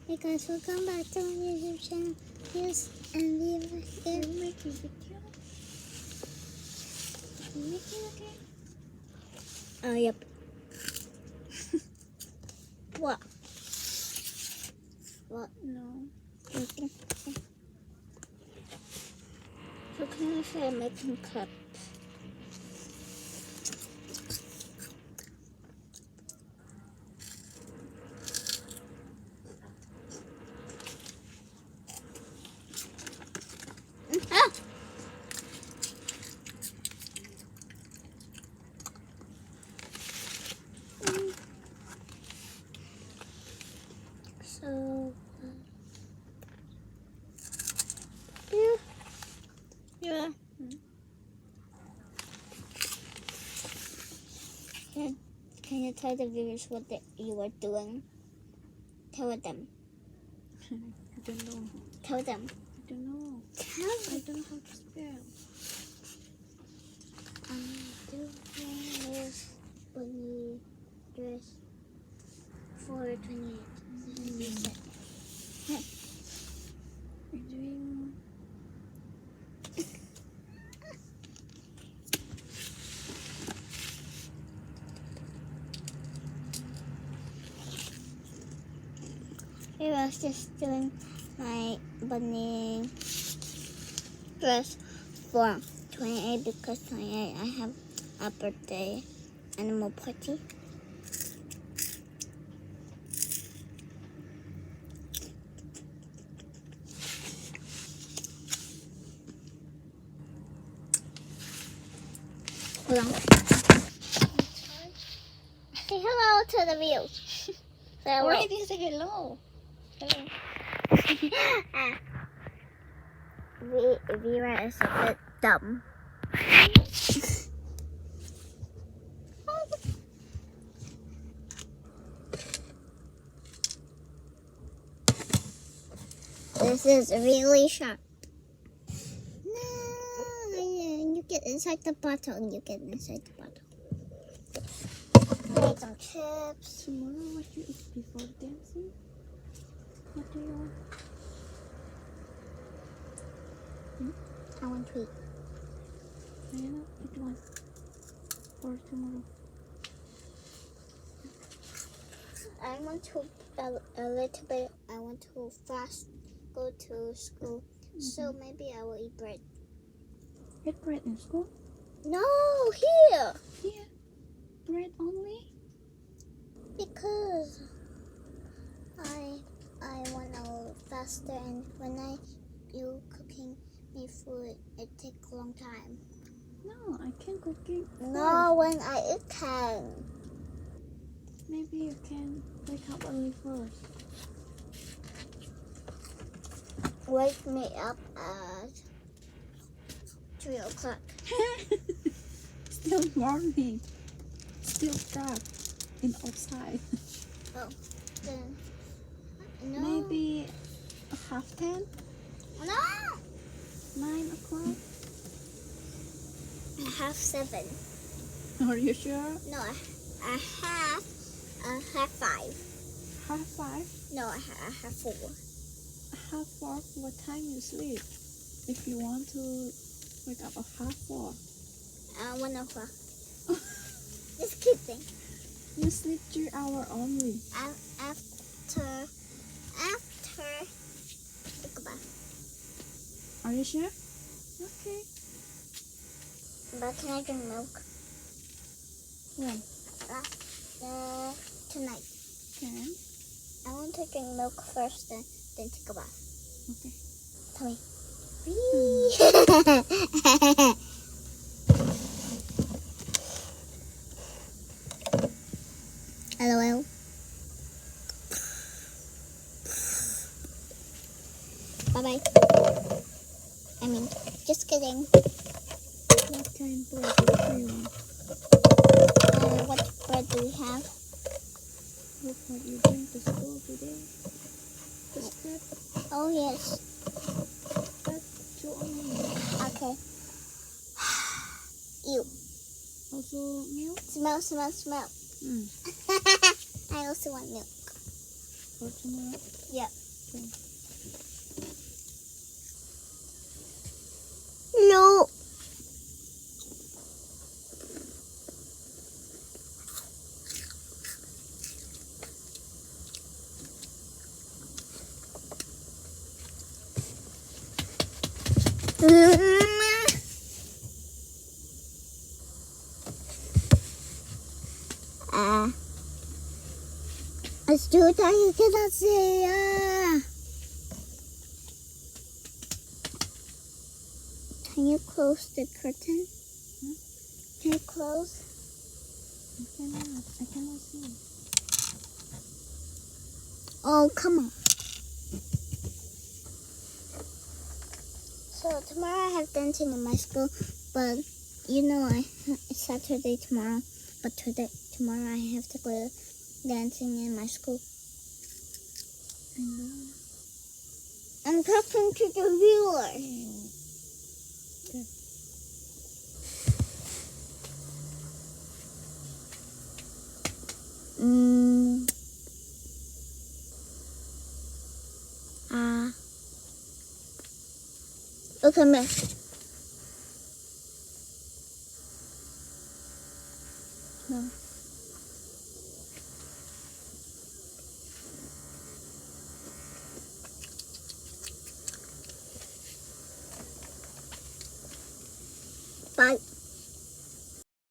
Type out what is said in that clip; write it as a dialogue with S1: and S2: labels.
S1: Hey guys, welcome back to my YouTube channel. Yes, and we are here.
S2: Are you making video? Are you making again?
S1: Yep. What? What?
S2: No.
S1: Okay. So can I say I'm making cups? Ah! So, yeah. Yeah. Can you tell the viewers what you are doing? Tell them.
S2: I don't know.
S1: Tell them.
S2: I don't know.
S1: Tell
S2: I don't know how to spell.
S1: I'm doing this bunny dress for 28.
S2: You're doing.
S1: I was just doing my bunny dress for 28 because 28 I have a birthday animal party. Hold on. Say hello to the views. Say hello.
S2: Why did you say hello? Hello.
S1: Vera is a bit dumb. This is really sharp. No, you get inside the bottle. You get inside the bottle. Make some chips.
S2: Tomorrow, what you eat before dancing? What do you want?
S1: I want to eat.
S2: Diana, eat one. For tomorrow.
S1: I want to a little bit. I want to fast go to school, so maybe I will eat bread.
S2: Eat bread in school?
S1: No, here
S2: Yeah. Bread only?
S1: because I want to faster, and when you cooking me food, it takes a long time.
S2: No, I can't cook it.
S1: No, when I eat can.
S2: Maybe you can wake up early first.
S1: Wake me up at 3 o'clock.
S2: Still morning. Still dark. In outside.
S1: Then no.
S2: Maybe 10:30?
S1: No.
S2: 9 o'clock?
S1: 7:30.
S2: Are you sure?
S1: No, I have 5.
S2: 5:30?
S1: No, I have 4.
S2: 4:30? What time you sleep? If you want to wake up at 4:30.
S1: 1 o'clock. Just kidding.
S2: You sleep 3 hours only.
S1: After take a bath.
S2: Are you sure? Okay.
S1: But can I drink milk?
S2: When?
S1: Tonight.
S2: Can?
S1: I want to drink milk first, then take a bath.
S2: Okay.
S1: Tell me. LOL. Bye bye. I mean, just kidding.
S2: What kind of bread do you want?
S1: What bread do we have?
S2: Look what you bring to school today. Biscuit.
S1: Oh yes.
S2: That's 2 only.
S1: Okay. Ew.
S2: Also milk?
S1: Smell.
S2: Mm.
S1: I also want milk.
S2: for tomorrow?
S1: Yep.
S2: Okay.
S1: No. Astuta que sea. Can you close the curtain? Can you close?
S2: I cannot see.
S1: Oh, come on. So tomorrow I have dancing in my school, but you know it's Saturday tomorrow, but tomorrow I have to go dancing in my school.
S2: I know.
S1: I'm talking to the viewers.
S2: Good.
S1: Okay, miss.
S2: No.
S1: Bye.